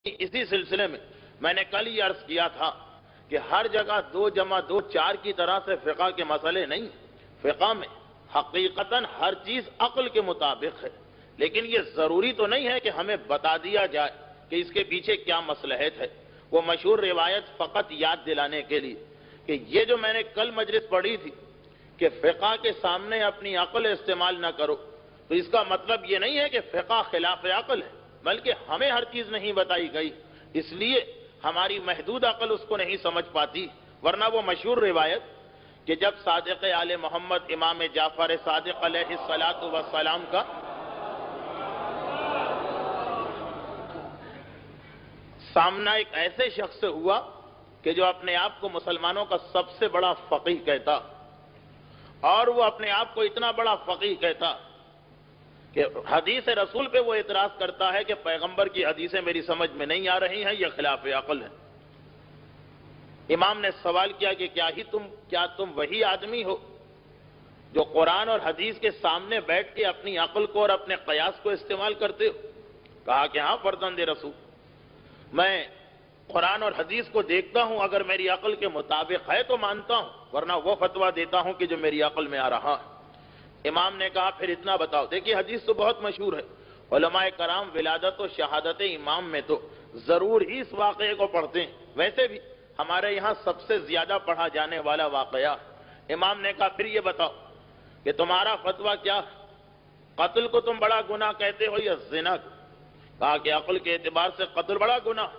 اسی سلسلے میں میں نے کل یہ عرض کیا تھا کہ ہر جگہ 2 + 2 4 کی طرح سے فقہ کے مسئلے نہیں، فقہ میں حقیقتاً ہر چیز عقل کے مطابق ہے، لیکن یہ ضروری تو نہیں ہے کہ ہمیں بتا دیا جائے کہ اس کے پیچھے کیا مصلحت ہے۔ وہ مشہور روایت فقط یاد دلانے کے لیے کہ یہ جو میں نے کل مجلس پڑھی تھی کہ فقہ کے سامنے اپنی عقل استعمال نہ کرو، تو اس کا مطلب یہ نہیں ہے کہ فقہ خلاف عقل ہے، بلکہ ہمیں ہر چیز نہیں بتائی گئی، اس لیے ہماری محدود عقل اس کو نہیں سمجھ پاتی۔ ورنہ وہ مشہور روایت کہ جب صادق آل محمد امام جعفر صادق علیہ السلام کا سامنا ایک ایسے شخص سے ہوا کہ جو اپنے آپ کو مسلمانوں کا سب سے بڑا فقیہ کہتا، اور وہ اپنے آپ کو اتنا بڑا فقیہ کہتا کہ حدیث رسول پہ وہ اعتراض کرتا ہے کہ پیغمبر کی حدیثیں میری سمجھ میں نہیں آ رہی ہیں، یہ خلاف عقل ہے۔ امام نے سوال کیا کہ کیا تم وہی آدمی ہو جو قرآن اور حدیث کے سامنے بیٹھ کے اپنی عقل کو اور اپنے قیاس کو استعمال کرتے ہو؟ کہا کہ ہاں فرزند رسول، میں قرآن اور حدیث کو دیکھتا ہوں، اگر میری عقل کے مطابق ہے تو مانتا ہوں، ورنہ وہ فتویٰ دیتا ہوں کہ جو میری عقل میں آ رہا ہے۔ امام نے کہا پھر اتنا بتاؤ، دیکھیے حدیث تو بہت مشہور ہے، علماء کرام ولادت و شہادت امام میں تو ضرور ہی اس واقعے کو پڑھتے ہیں، ویسے بھی ہمارے یہاں سب سے زیادہ پڑھا جانے والا واقعہ۔ امام نے کہا پھر یہ بتاؤ کہ تمہارا فتویٰ کیا، قتل کو تم بڑا گناہ کہتے ہو یا زنا؟ کہا کہ عقل کے اعتبار سے قتل بڑا گناہ۔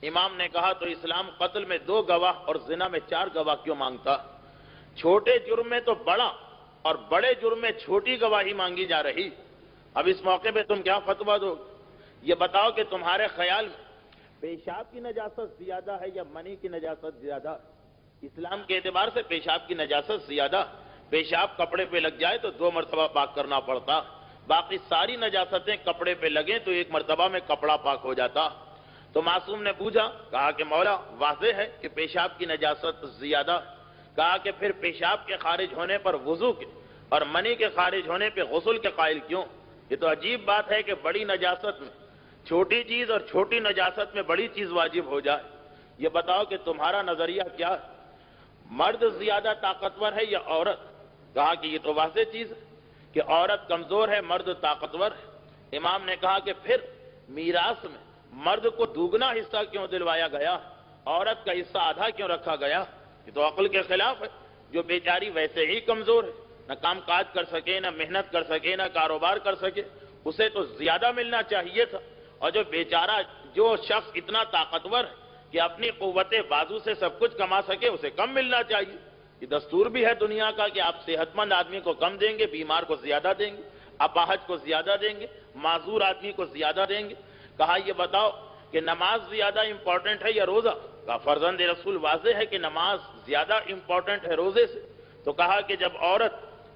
امام نے کہا تو اسلام قتل میں 2 گواہ اور زنا میں 4 گواہ کیوں مانگتا؟ چھوٹے جرم میں تو بڑا اور بڑے جرم میں چھوٹی گواہی مانگی جا رہی، اب اس موقع پہ تم کیا فتویٰ دو؟ یہ بتاؤ کہ تمہارے خیال میں پیشاب کی نجاست زیادہ ہے یا منی کی نجاست زیادہ؟ اسلام کے اعتبار سے پیشاب کی نجاست زیادہ، پیشاب کپڑے پہ لگ جائے تو 2 مرتبہ پاک کرنا پڑتا، باقی ساری نجاستیں کپڑے پہ لگیں تو 1 مرتبہ میں کپڑا پاک ہو جاتا۔ تو معصوم نے پوچھا، کہا کہ مولا واضح ہے کہ پیشاب کی نجاست زیادہ۔ کہا کہ پھر پیشاب کے خارج ہونے پر وضو کے اور منی کے خارج ہونے پہ غسل کے قائل کیوں؟ یہ تو عجیب بات ہے کہ بڑی نجاست میں چھوٹی چیز اور چھوٹی نجاست میں بڑی چیز واجب ہو جائے۔ یہ بتاؤ کہ تمہارا نظریہ کیا ہے، مرد زیادہ طاقتور ہے یا عورت؟ کہا کہ یہ تو واضح چیز ہے کہ عورت کمزور ہے، مرد طاقتور ہے۔ امام نے کہا کہ پھر میراث میں مرد کو دوگنا حصہ کیوں دلوایا گیا، عورت کا حصہ آدھا کیوں رکھا گیا؟ یہ تو عقل کے خلاف ہے، جو بیچاری ویسے ہی کمزور ہے، نہ کام کاج کر سکے، نہ محنت کر سکے، نہ کاروبار کر سکے، اسے تو زیادہ ملنا چاہیے تھا، اور جو بیچارہ جو شخص اتنا طاقتور ہے کہ اپنی قوت بازو سے سب کچھ کما سکے، اسے کم ملنا چاہیے۔ یہ دستور بھی ہے دنیا کا کہ آپ صحت مند آدمی کو کم دیں گے، بیمار کو زیادہ دیں گے، اپاہج کو زیادہ دیں گے، معذور آدمی کو زیادہ دیں گے۔ کہا یہ بتاؤ کہ نماز زیادہ امپورٹنٹ ہے یا روزہ؟ کہا فرزند رسول واضح ہے کہ نماز زیادہ امپورٹنٹ ہے روزے سے۔ تو کہا کہ جب عورت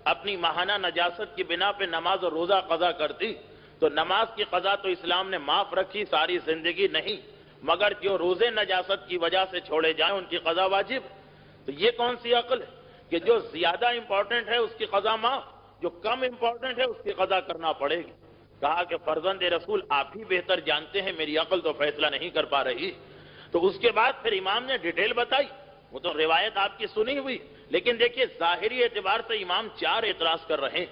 اپنی ماہانہ نجاست کی بنا پہ نماز اور روزہ قضا کرتی تو نماز کی قضا تو اسلام نے معاف رکھی ساری زندگی نہیں، مگر جو روزے نجاست کی وجہ سے چھوڑے جائیں ان کی قضا واجب ہے۔ تو یہ کون سی عقل ہے کہ جو زیادہ امپورٹنٹ ہے اس کی قضا معاف، جو کم امپورٹنٹ ہے اس کی قضا کرنا پڑے گی؟ کہا کہ فرزند رسول آپ ہی بہتر جانتے ہیں، میری عقل تو فیصلہ نہیں کر پا رہی۔ تو اس کے بعد پھر امام نے ڈیٹیل بتائی، وہ تو روایت آپ کی سنی ہوئی، لیکن دیکھیے ظاہری اعتبار سے امام 4 اعتراض کر رہے ہیں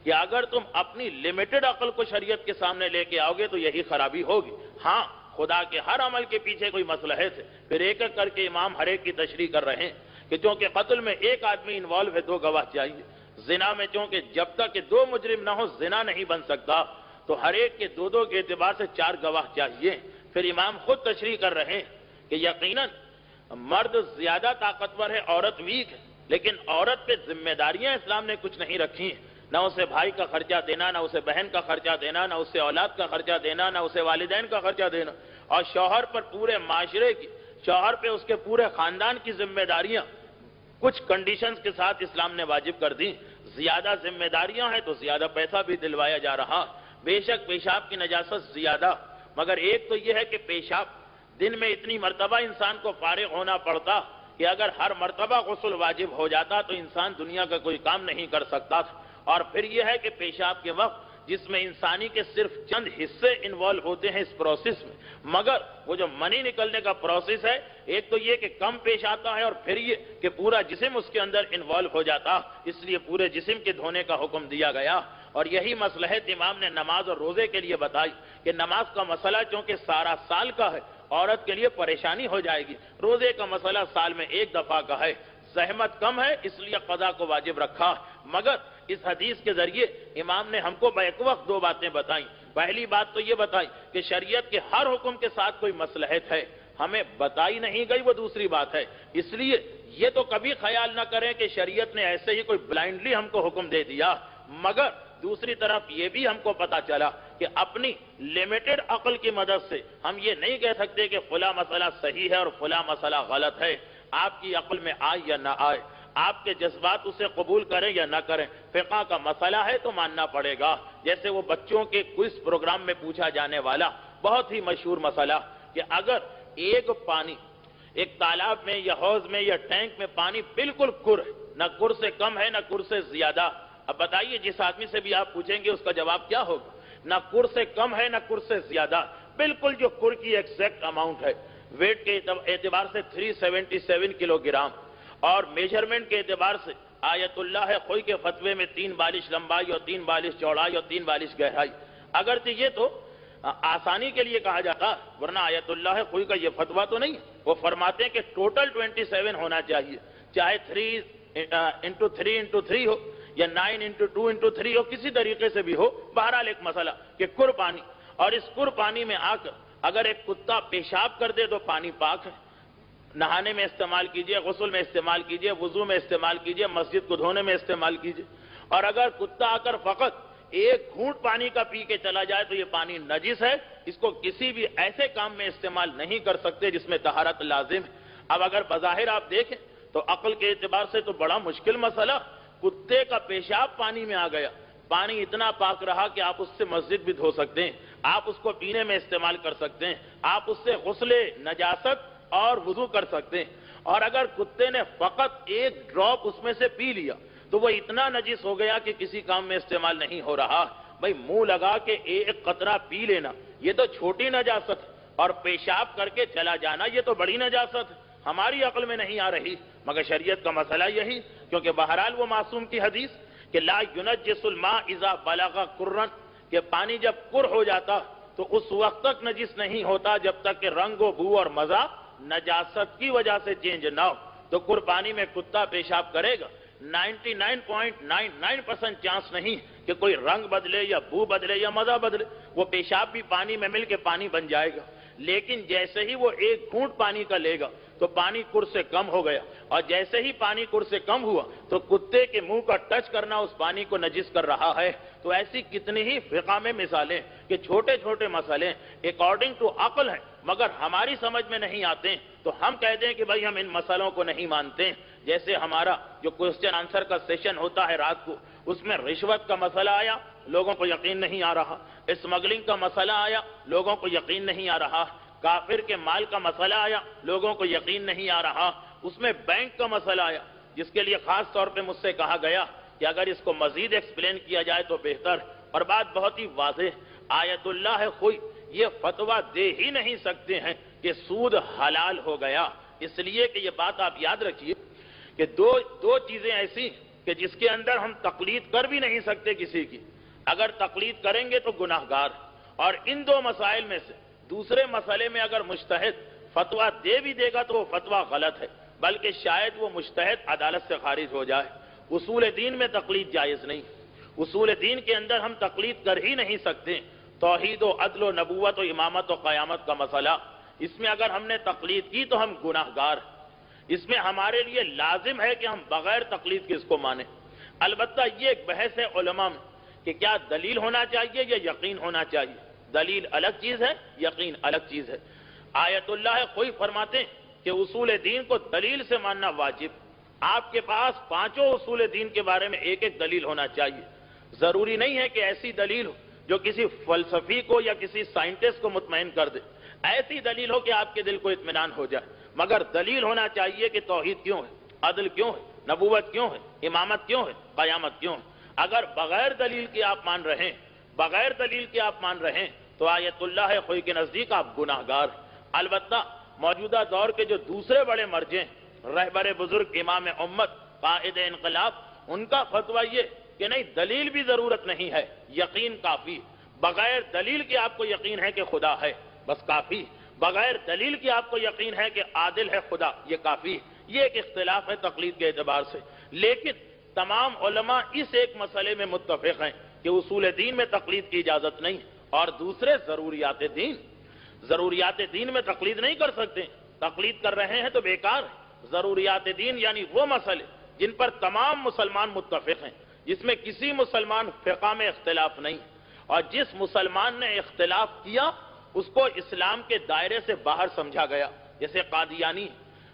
کہ اگر تم اپنی لمیٹڈ عقل کو شریعت کے سامنے لے کے آؤ گے تو یہی خرابی ہوگی۔ ہاں خدا کے ہر عمل کے پیچھے کوئی مصلحت ہے۔ پھر ایک ایک کر کے امام ہر ایک کی تشریح کر رہے ہیں کہ چونکہ قتل میں 1 آدمی انوالو ہے 2 گواہ چاہیے، زنا میں چونکہ جب تک کہ 2 مجرم نہ ہو زنا نہیں بن سکتا، تو ہر ایک کے 2 کے اعتبار سے 4 گواہ چاہیے۔ پھر امام خود تشریح کر رہے ہیں کہ یقیناً مرد زیادہ طاقتور ہے، عورت ویک ہے، لیکن عورت پہ ذمہ داریاں اسلام نے کچھ نہیں رکھی ہیں، نہ اسے بھائی کا خرچہ دینا، نہ اسے بہن کا خرچہ دینا، نہ اسے اولاد کا خرچہ دینا، نہ اسے والدین کا خرچہ دینا، اور شوہر پر پورے معاشرے کی، شوہر پہ اس کے پورے خاندان کی ذمہ داریاں کچھ کنڈیشنز کے ساتھ اسلام نے واجب کر دی۔ زیادہ ذمہ داریاں ہیں تو زیادہ پیسہ بھی دلوایا جا رہا۔ بے شک پیشاب کی نجاست زیادہ، مگر ایک تو یہ ہے کہ پیشاب دن میں اتنی مرتبہ انسان کو فارغ ہونا پڑتا کہ اگر ہر مرتبہ غسل واجب ہو جاتا تو انسان دنیا کا کوئی کام نہیں کر سکتا تھا۔ اور پھر یہ ہے کہ پیشاب کے وقت جس میں انسانی کے صرف چند حصے انوالو ہوتے ہیں اس پروسیس میں، مگر وہ جو منی نکلنے کا پروسیس ہے، ایک تو یہ کہ کم پیش آتا ہے اور پھر یہ کہ پورا جسم اس کے اندر انوالو ہو جاتا، اس لیے پورے جسم کے دھونے کا حکم دیا گیا۔ اور یہی مصلحت امام نے نماز اور روزے کے لیے بتائی کہ نماز کا مسئلہ چونکہ سارا سال کا ہے، عورت کے لیے پریشانی ہو جائے گی، روزے کا مسئلہ سال میں ایک دفعہ کا ہے، زحمت کم ہے اس لیے قضا کو واجب رکھا۔ مگر اس حدیث کے ذریعے امام نے ہم کو بیک وقت دو باتیں بتائیں۔ پہلی بات تو یہ بتائی کہ شریعت کے ہر حکم کے ساتھ کوئی مصلحت ہے، ہمیں بتائی نہیں گئی وہ دوسری بات ہے، اس لیے یہ تو کبھی خیال نہ کریں کہ شریعت نے ایسے ہی کوئی بلائنڈلی ہم کو حکم دے دیا، مگر دوسری طرف یہ بھی ہم کو پتا چلا کہ اپنی لمیٹڈ عقل کی مدد سے ہم یہ نہیں کہہ سکتے کہ فلاں مسئلہ صحیح ہے اور فلاں مسئلہ غلط ہے۔ آپ کی عقل میں آئے یا نہ آئے، آپ کے جذبات اسے قبول کریں یا نہ کریں، فقہ کا مسئلہ ہے تو ماننا پڑے گا۔ جیسے وہ بچوں کے کوئز پروگرام میں پوچھا جانے والا بہت ہی مشہور مسئلہ کہ اگر ایک تالاب میں یا حوض میں یا ٹینک میں پانی بالکل کر ہے، نہ کر سے کم ہے نہ کر سے زیادہ، اب بتائیے جس آدمی سے بھی آپ پوچھیں گے اس کا جواب کیا ہوگا؟ نہ کر سے کم ہے نہ کر سے زیادہ، بالکل جو کر کی ایگزیکٹ اماؤنٹ ہے، ویٹ کے اعتبار سے 377 کلو گرام اور میجرمنٹ کے اعتبار سے آیت اللہ خوئی کے فتوے میں 3 بالش لمبائی اور 3 بالش چوڑائی اور 3 بالش گہرائی، اگرچہ یہ تو آسانی کے لیے کہا جاتا ورنہ آیت اللہ خوئی کا یہ فتویٰ تو نہیں، وہ فرماتے ہیں کہ ٹوٹل 27 ہونا چاہیے، چاہے 3x3 ہو یا 9x2x3 ہو، کسی طریقے سے بھی ہو، بہرحال ایک مسئلہ کہ کر پانی، اور اس کر پانی میں آ کر اگر ایک کتا پیشاب کر دے تو پانی پاک ہے، نہانے میں استعمال کیجئے، غسل میں استعمال کیجئے، وضو میں استعمال کیجئے، مسجد کو دھونے میں استعمال کیجئے، اور اگر کتا آ کر فقط ایک گھونٹ پانی کا پی کے چلا جائے تو یہ پانی نجس ہے، اس کو کسی بھی ایسے کام میں استعمال نہیں کر سکتے جس میں طہارت لازم ہے۔ اب اگر بظاہر آپ دیکھیں تو عقل کے اعتبار سے تو بڑا مشکل مسئلہ، کتے کا پیشاب پانی میں آ گیا، پانی اتنا پاک رہا کہ آپ اس سے مسجد بھی دھو سکتے ہیں، آپ اس کو پینے میں استعمال کر سکتے ہیں، آپ اس سے غسل نجاست اور وضو کر سکتے ہیں، اور اگر کتے نے فقط ایک ڈراپ اس میں سے پی لیا تو وہ اتنا نجس ہو گیا کہ کسی کام میں استعمال نہیں ہو رہا۔ بھئی منہ لگا کے ایک قطرہ پی لینا یہ تو چھوٹی نجاست ہے، اور پیشاب کر کے چلا جانا یہ تو بڑی نجاست ہے، ہماری عقل میں نہیں آ رہی، مگر شریعت کا مسئلہ یہی، کیونکہ بہرحال وہ معصوم کی حدیث کہ لا ينجس الماء اذا بلغ کرن، کہ پانی جب کر ہو جاتا تو اس وقت تک نجس نہیں ہوتا جب تک کہ رنگ و بو اور مزہ نجاست کی وجہ سے چینج نہ ہو۔ تو کر پانی میں کتا پیشاب کرے گا، 99.99% چانس نہیں کہ کوئی رنگ بدلے یا بو بدلے یا مزہ بدلے، وہ پیشاب بھی پانی میں مل کے پانی بن جائے گا، لیکن جیسے ہی وہ ایک گھونٹ پانی کا لے گا تو پانی کر سے کم ہو گیا، اور جیسے ہی پانی کر سے کم ہوا تو کتے کے منہ کا ٹچ کرنا اس پانی کو نجس کر رہا ہے۔ تو ایسی کتنی ہی فقہ میں مثالیں کہ چھوٹے چھوٹے مسئلے اکارڈنگ ٹو عقل ہیں مگر ہماری سمجھ میں نہیں آتے ہیں، تو ہم کہہ دیں کہ بھائی ہم ان مسئلوں کو نہیں مانتے ہیں۔ جیسے ہمارا جو کوسچن آنسر کا سیشن ہوتا ہے رات کو، اس میں رشوت کا مسئلہ آیا، لوگوں کو یقین نہیں آ رہا، اسمگلنگ کا مسئلہ آیا، لوگوں کو یقین نہیں آ رہا، کافر کے مال کا مسئلہ آیا، لوگوں کو یقین نہیں آ رہا، اس میں بینک کا مسئلہ آیا جس کے لیے خاص طور پہ مجھ سے کہا گیا کہ اگر اس کو مزید ایکسپلین کیا جائے تو بہتر، اور بات بہت ہی واضح، آیت اللہ ہے کوئی یہ فتویٰ دے ہی نہیں سکتے ہیں کہ سود حلال ہو گیا، اس لیے کہ یہ بات آپ یاد رکھیے کہ دو چیزیں ایسی کہ جس کے اندر ہم تقلید کر بھی نہیں سکتے کسی کی، اگر تقلید کریں گے تو گناہگار، اور ان دو مسائل میں سے دوسرے مسئلے میں اگر مجتہد فتویٰ دے بھی دے گا تو وہ فتویٰ غلط ہے، بلکہ شاید وہ مجتہد عدالت سے خارج ہو جائے۔ اصول دین میں تقلید جائز نہیں، اصول دین کے اندر ہم تقلید کر ہی نہیں سکتے۔ توحید و عدل و نبوت و امامت و قیامت کا مسئلہ، اس میں اگر ہم نے تقلید کی تو ہم گناہگار، اس میں ہمارے لیے لازم ہے کہ ہم بغیر تقلید کے اس کو مانیں۔ البتہ یہ ایک بحث ہے علماء میں کہ کیا دلیل ہونا چاہیے یا یقین ہونا چاہیے، دلیل الگ چیز ہے، یقین الگ چیز ہے۔ آیت اللہ کوئی فرماتے ہیں کہ اصول دین کو دلیل سے ماننا واجب، آپ کے پاس پانچوں اصول دین کے بارے میں ایک ایک دلیل ہونا چاہیے، ضروری نہیں ہے کہ ایسی دلیل ہو جو کسی فلسفی کو یا کسی سائنٹسٹ کو مطمئن کر دے، ایسی دلیل ہو کہ آپ کے دل کو اطمینان ہو جائے، مگر دلیل ہونا چاہیے کہ توحید کیوں ہے، عدل کیوں ہے، نبوت کیوں ہے، امامت کیوں ہے، قیامت کیوں ہے۔ اگر بغیر دلیل کے آپ مان رہے ہیں بغیر دلیل کے آپ مان رہے ہیں تو آیت اللہ خوئی کے نزدیک آپ گناہگار ہیں۔ البتہ موجودہ دور کے جو دوسرے بڑے مرجع ہیں، رہبر بزرگ امام امت قائد انقلاب، ان کا فتویٰ یہ کہ نہیں، دلیل بھی ضرورت نہیں ہے، یقین کافی، بغیر دلیل کے آپ کو یقین ہے کہ خدا ہے، بس کافی، بغیر دلیل کے آپ کو یقین ہے کہ عادل ہے خدا، یہ کافی۔ یہ ایک اختلاف ہے تقلید کے اعتبار سے، لیکن تمام علماء اس ایک مسئلے میں متفق ہیں کہ اصول دین میں تقلید کی اجازت نہیں، اور دوسرے ضروریات دین میں تقلید نہیں کر سکتے، تقلید کر رہے ہیں تو بیکار ہے۔ ضروریات دین یعنی وہ مسئلے جن پر تمام مسلمان متفق ہیں، جس میں کسی مسلمان فقہ میں اختلاف نہیں، اور جس مسلمان نے اختلاف کیا اس کو اسلام کے دائرے سے باہر سمجھا گیا، جیسے قادیانی۔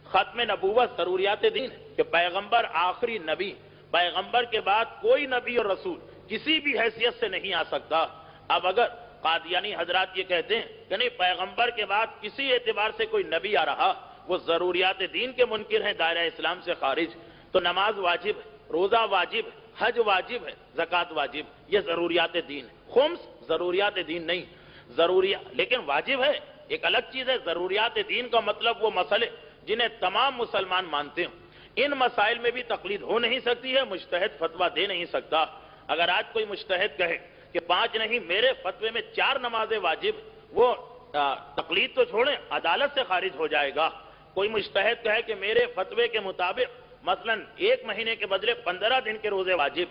ختم نبوت ضروریات دین ہے کہ پیغمبر آخری نبی، پیغمبر کے بعد کوئی نبی اور رسول کسی بھی حیثیت سے نہیں آ سکتا۔ اب اگر قادیانی حضرات یہ کہتے ہیں کہ نہیں، پیغمبر کے بعد کسی اعتبار سے کوئی نبی آ رہا، وہ ضروریات دین کے منکر ہیں، دائرہ اسلام سے خارج، تو نماز واجب ہے، روزہ واجب ہے، حج واجب ہے، زکوٰۃ واجب، یہ ضروریات دین ہے۔ خمس ضروریات دین نہیں، لیکن واجب ہے، ایک الگ چیز ہے۔ ضروریات دین کا مطلب وہ مسئلے جنہیں تمام مسلمان مانتے ہیں، ان مسائل میں بھی تقلید ہو نہیں سکتی ہے، مجتہد فتویٰ دے نہیں سکتا۔ اگر آج کوئی مجتہد کہے کہ 5 نہیں، میرے فتوے میں 4 نمازیں واجب، وہ تقلید تو چھوڑیں، عدالت سے خارج ہو جائے گا۔ کوئی مجتہد کہے کہ میرے فتوے کے مطابق مثلا 1 مہینے کے بدلے 15 دن کے روزے واجب،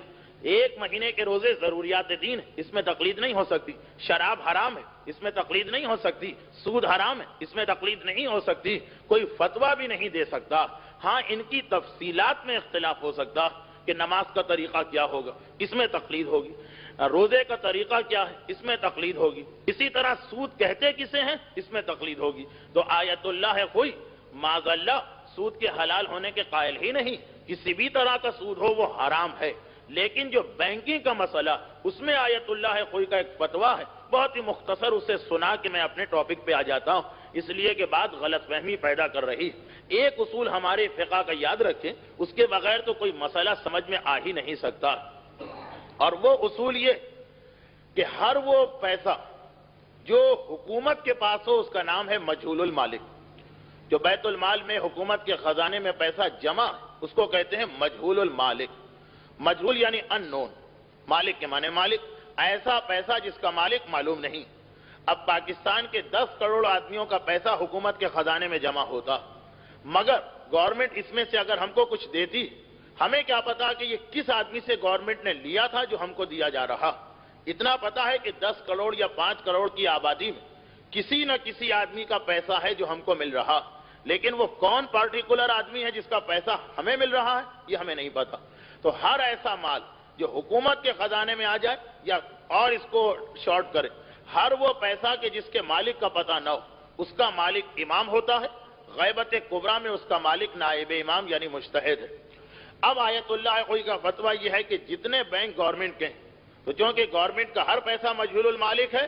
1 مہینے کے روزے ضروریات دین، اس میں تقلید نہیں ہو سکتی۔ شراب حرام ہے، اس میں تقلید نہیں ہو سکتی۔ سود حرام ہے، اس میں تقلید نہیں ہو سکتی۔ کوئی فتویٰ بھی نہیں دے سکتا۔ ہاں، ان کی تفصیلات میں اختلاف ہو سکتا کہ نماز کا طریقہ کیا ہوگا، اس میں تقلید ہوگی، روزے کا طریقہ کیا ہے، اس میں تقلید ہوگی، اسی طرح سود کہتے کسے ہیں، اس میں تقلید ہوگی۔ تو آیت اللہ ہے کوئی معاذ اللہ سود کے حلال ہونے کے قائل ہی نہیں، کسی بھی طرح کا سود ہو وہ حرام ہے، لیکن جو بینکنگ کا مسئلہ، اس میں آیت اللہ ہے کوئی کا ایک فتویٰ ہے، بہت ہی مختصر اسے سنا کہ میں اپنے ٹاپک پہ آ جاتا ہوں، اس لیے کہ بات غلط فہمی پیدا کر رہی۔ ایک اصول ہمارے فقہ کا یاد رکھیں، اس کے بغیر تو کوئی مسئلہ سمجھ میں آ ہی نہیں سکتا، اور وہ اصول یہ کہ ہر وہ پیسہ جو حکومت کے پاس ہو اس کا نام ہے مجہول المالک۔ جو بیت المال میں حکومت کے خزانے میں پیسہ جمع اس کو کہتے ہیں مجہول المالک۔ مجہول یعنی ان نون، مالک کے معنی مالک، ایسا پیسہ جس کا مالک معلوم نہیں۔ اب پاکستان کے 10 کروڑ آدمیوں کا پیسہ حکومت کے خزانے میں جمع ہوتا، مگر گورنمنٹ اس میں سے اگر ہم کو کچھ دیتی، ہمیں کیا پتا کہ یہ کس آدمی سے گورنمنٹ نے لیا تھا جو ہم کو دیا جا رہا۔ اتنا پتا ہے کہ 10 کروڑ یا 5 کروڑ کی آبادی میں کسی نہ کسی آدمی کا پیسہ ہے جو ہم کو مل رہا، لیکن وہ کون پارٹیکولر آدمی ہے جس کا پیسہ ہمیں مل رہا ہے یہ ہمیں نہیں پتا۔ تو ہر ایسا مال جو حکومت کے خزانے میں آ جائے یا اور اس کو شارٹ کرے، ہر وہ پیسہ کہ جس کے مالک کا پتہ نہ ہو، اس کا مالک امام ہوتا ہے، غیبت کبریٰ میں اس کا مالک نائب امام یعنی مجتہد ہے۔ اب آیت اللہ کوئی کا فتویٰ یہ ہے کہ جتنے بینک گورنمنٹ کے ہیں، تو چونکہ گورنمنٹ کا ہر پیسہ مجہول المالک ہے،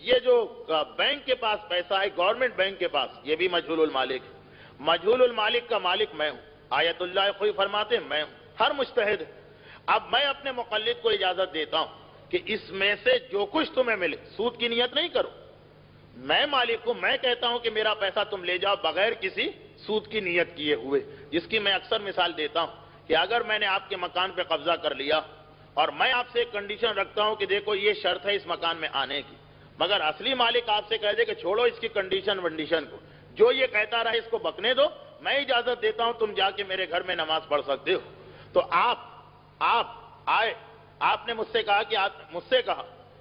یہ جو بینک کے پاس پیسہ ہے گورنمنٹ بینک کے پاس، یہ بھی مجہول المالک ہے۔ مجہول المالک کا مالک میں ہوں، آیت اللہ کوئی فرماتے ہیں میں ہوں، ہر مجتہد ہے۔ اب میں اپنے مقلد کو اجازت دیتا ہوں کہ اس میں سے جو کچھ تمہیں ملے، سود کی نیت نہیں کرو، میں مالک ہوں، میں کہتا ہوں کہ میرا پیسہ تم لے جاؤ بغیر کسی سود کی نیت کیے ہوئے، جس کی میں اکثر مثال دیتا ہوں کہ اگر میں نے آپ کے مکان پہ قبضہ کر لیا اور میں آپ سے ایک کنڈیشن رکھتا ہوں کہ دیکھو یہ شرط ہے اس مکان میں آنے کی، مگر اصلی مالک آپ سے کہہ دے کہ چھوڑو اس کی کنڈیشن کو، جو یہ کہتا رہے اس کو بکنے دو، میں اجازت دیتا ہوں تم جا کے میرے گھر میں نماز پڑھ سکتے ہو، تو آپ آئے، آپ نے مجھ سے کہا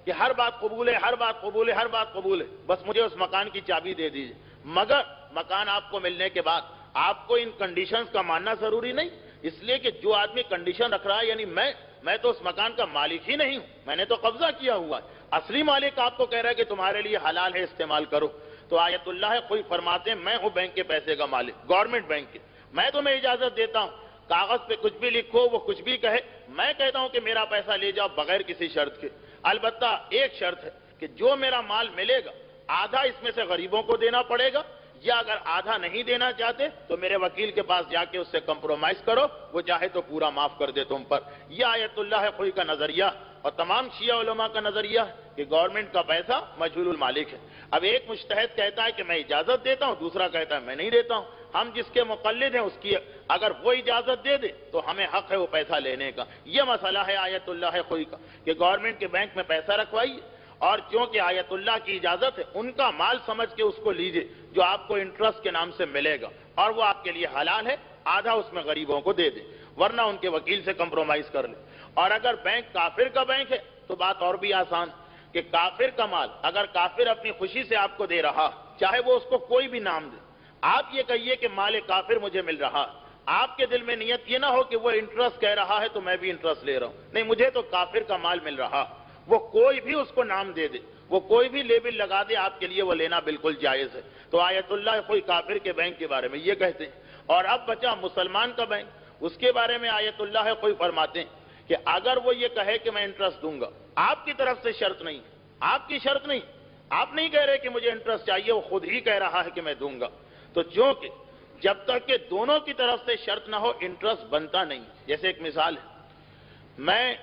کہ ہر بات قبول ہے، ہر بات قبول ہے، ہر بات قبول ہے، بس مجھے اس مکان کی چابی دے دیجیے، مگر مکان آپ کو ملنے کے بعد آپ کو ان کنڈیشنز کا ماننا ضروری نہیں، اس لیے کہ جو آدمی کنڈیشن رکھ رہا ہے یعنی میں تو اس مکان کا مالک ہی نہیں ہوں، میں نے تو قبضہ کیا ہوا ہے، اصلی مالک آپ کو کہہ رہا ہے کہ تمہارے لیے حلال ہے استعمال کرو۔ تو آیت اللہ کوئی فرماتے ہیں میں ہوں بینک کے پیسے کا مالک، گورنمنٹ بینک کے، میں تمہیں اجازت دیتا ہوں، کاغذ پہ کچھ بھی لکھو وہ کچھ بھی کہے، میں کہتا ہوں کہ میرا پیسہ لے جاؤ بغیر کسی شرط کے۔ البتہ ایک شرط ہے کہ جو میرا مال ملے گا آدھا اس میں سے غریبوں کو دینا پڑے گا، یا اگر آدھا نہیں دینا چاہتے تو میرے وکیل کے پاس جا کے اس سے کمپرومائز کرو، وہ چاہے تو پورا معاف کر دے تم پر۔ یہ آیت اللہ کوئی کا نظریہ اور تمام شیعہ علماء کا نظریہ ہے کہ گورنمنٹ کا پیسہ مجہول المالک ہے۔ اب ایک مجتہد کہتا ہے کہ میں اجازت دیتا ہوں، دوسرا کہتا ہے میں نہیں دیتا ہوں۔ ہم جس کے مقلد ہیں اس کی اگر وہ اجازت دے دے تو ہمیں حق ہے وہ پیسہ لینے کا۔ یہ مسئلہ ہے آیت اللہ خوئی کا کہ گورنمنٹ کے بینک میں پیسہ رکھوائیے، اور چونکہ آیت اللہ کی اجازت ہے ان کا مال سمجھ کے اس کو لیجئے جو آپ کو انٹرسٹ کے نام سے ملے گا، اور وہ آپ کے لیے حلال ہے، آدھا اس میں غریبوں کو دے دے، ورنہ ان کے وکیل سے کمپرومائز کر لے۔ اور اگر بینک کافر کا بینک ہے تو بات اور بھی آسان کہ کافر کا مال اگر کافر اپنی خوشی سے آپ کو دے رہا، چاہے وہ اس کو کوئی بھی نام دے، آپ یہ کہیے کہ مال کافر مجھے مل رہا، آپ کے دل میں نیت یہ نہ ہو کہ وہ انٹرسٹ کہہ رہا ہے تو میں بھی انٹرسٹ لے رہا ہوں، نہیں، مجھے تو کافر کا مال مل رہا، وہ کوئی بھی اس کو نام دے دے، وہ کوئی بھی لیبل لگا دے، آپ کے لیے وہ لینا بالکل جائز ہے۔ تو آیت اللہ کوئی کافر کے بینک کے بارے میں یہ کہتے ہیں۔ اور اب بچا مسلمان کا بینک، اس کے بارے میں آیت اللہ کوئی فرماتے ہیں کہ اگر وہ یہ کہے کہ میں انٹرسٹ دوں گا، آپ کی طرف سے شرط نہیں، آپ کی شرط نہیں، آپ نہیں کہہ رہے کہ مجھے انٹرسٹ چاہیے، وہ خود ہی کہہ رہا ہے کہ میں دوں گا، تو چونکہ جب تک کہ دونوں کی طرف سے شرط نہ ہو انٹرسٹ بنتا نہیں۔ جیسے ایک مثال ہے، میں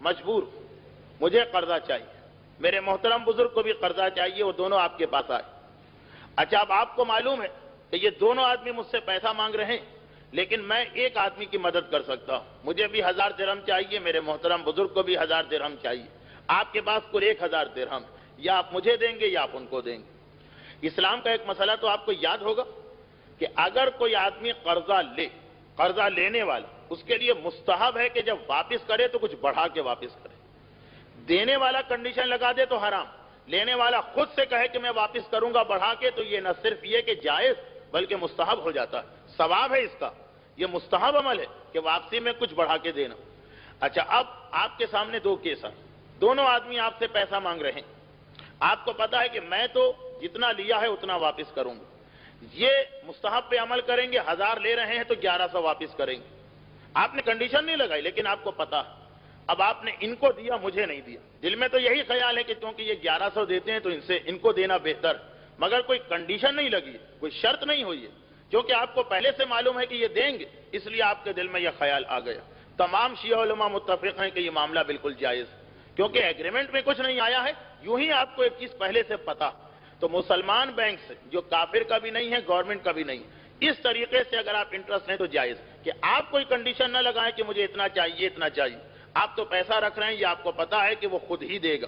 مجبور ہوں، مجھے قرضہ چاہیے، میرے محترم بزرگ کو بھی قرضہ چاہیے، وہ دونوں آپ کے پاس آئے۔ اچھا، اب آپ کو معلوم ہے کہ یہ دونوں آدمی مجھ سے پیسہ مانگ رہے ہیں، لیکن میں ایک آدمی کی مدد کر سکتا ہوں، مجھے بھی 1000 درہم چاہیے، میرے محترم بزرگ کو بھی 1000 درہم چاہیے، آپ کے پاس کل 1000 درہم، یا آپ مجھے دیں گے یا آپ ان کو دیں گے۔ اسلام کا ایک مسئلہ تو آپ کو یاد ہوگا کہ اگر کوئی آدمی قرضہ لے، قرضہ لینے والا، اس کے لیے مستحب ہے کہ جب واپس کرے تو کچھ بڑھا کے واپس کرے۔ دینے والا کنڈیشن لگا دے تو حرام، لینے والا خود سے کہے کہ میں واپس کروں گا بڑھا کے، تو یہ نہ صرف یہ کہ جائز بلکہ مستحب ہو جاتا ہے، ثواب ہے اس کا، یہ مستحب عمل ہے کہ واپسی میں کچھ بڑھا کے دینا۔ اچھا، اب آپ کے سامنے دو کیس ہیں، دونوں آدمی آپ سے پیسہ مانگ رہے ہیں، آپ کو پتا ہے کہ میں تو جتنا لیا ہے اتنا واپس کروں گا، یہ مستحب پہ عمل کریں گے، 1000 لے رہے ہیں تو 1100 واپس کریں گے، آپ نے کنڈیشن نہیں لگائی لیکن آپ کو پتا ہے۔ اب آپ نے ان کو دیا، مجھے نہیں دیا، دل میں تو یہی خیال ہے کہ کیونکہ یہ 1100 دیتے ہیں تو ان کو دینا بہتر، مگر کوئی کنڈیشن نہیں لگی، کوئی شرط نہیں ہوئی ہے، کیونکہ آپ کو پہلے سے معلوم ہے کہ یہ دیں گے، اس لیے آپ کے دل میں یہ خیال آ گیا۔ تمام شیعہ علماء متفق ہیں کہ یہ معاملہ بالکل جائز ہے، کیونکہ ایگریمنٹ میں کچھ نہیں آیا ہے، یوں ہی آپ کو ایک چیز پہلے سے پتا۔ تو مسلمان بینک سے جو کافر کا بھی نہیں ہے، گورنمنٹ کا بھی نہیں، اس طریقے سے اگر آپ انٹرسٹ لیں تو جائز، کہ آپ کوئی کنڈیشن نہ لگائیں کہ مجھے اتنا چاہیے اتنا چاہیے، آپ تو پیسہ رکھ رہے ہیں، یہ آپ کو پتا ہے کہ وہ خود ہی دے گا۔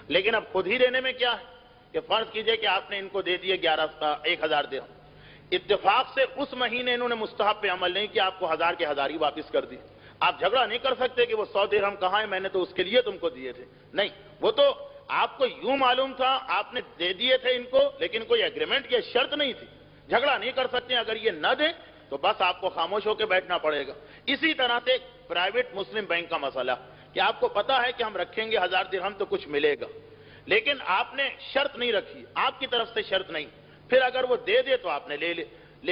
لیکن اب خود ہی دینے میں کیا ہے کہ فرض کیجئے کہ آپ نے ان کو دے دیے 1000 درہم، اتفاق سے اس مہینے انہوں نے مستحب پہ عمل نہیں کیا، آپ کو 1000 کے 1000 ہی واپس کر دی، آپ جھگڑا نہیں کر سکتے کہ وہ 100 درہم کہاں ہیں، میں نے تو اس کے لیے تم کو دیے تھے، نہیں، وہ تو آپ کو یوں معلوم تھا، آپ نے دے دیے تھے ان کو، لیکن کوئی ایگریمنٹ کی شرط نہیں تھی، جھگڑا نہیں کر سکتے، اگر یہ نہ دیں تو بس آپ کو خاموش ہو کے بیٹھنا پڑے گا۔ اسی طرح سے پرائیویٹ مسلم بینک کا مسئلہ کہ آپ کو پتا ہے کہ ہم رکھیں گے 1000 درہم تو کچھ ملے گا، لیکن آپ نے شرط نہیں رکھی، آپ کی طرف سے شرط نہیں، پھر اگر وہ دے دے تو آپ نے لے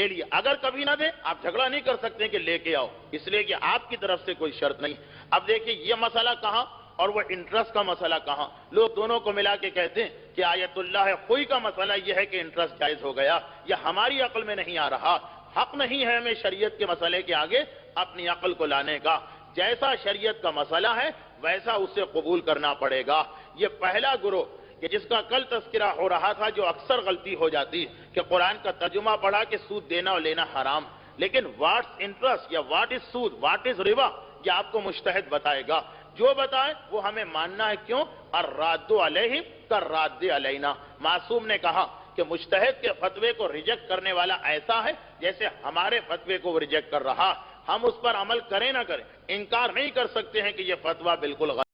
لیا، اگر کبھی نہ دے آپ جھگڑا نہیں کر سکتے کہ لے کے آؤ، اس لیے کہ آپ کی طرف سے کوئی شرط نہیں۔ اب دیکھیے یہ مسئلہ کہاں اور وہ انٹرسٹ کا مسئلہ کہاں، لوگ دونوں کو ملا کے کہتے ہیں کہ آیت اللہ خوئی کا مسئلہ یہ ہے کہ انٹرسٹ جائز ہو گیا، یہ ہماری عقل میں نہیں آ رہا، حق نہیں ہے ہمیں شریعت کے مسئلے کے آگے اپنی عقل کو لانے کا، جیسا شریعت کا مسئلہ ہے ویسا اسے قبول کرنا پڑے گا۔ یہ پہلا گروہ کہ جس کا کل تذکرہ ہو رہا تھا، جو اکثر غلطی ہو جاتی کہ قرآن کا ترجمہ پڑھا کہ سود دینا اور لینا حرام، لیکن واٹس انٹرسٹ یا واٹ از سود، واٹ از ربا، یہ آپ کو مجتہد بتائے گا، جو بتائے وہ ہمیں ماننا ہے۔ کیوں؟ الراد علیہم کالراد علینا، معصوم نے کہا کہ مجتہد کے فتوے کو ریجیکٹ کرنے والا ایسا ہے جیسے ہمارے فتوے کو وہ ریجیکٹ کر رہا، ہم اس پر عمل کریں نہ کریں، انکار نہیں کر سکتے ہیں کہ یہ فتویٰ بالکل غلط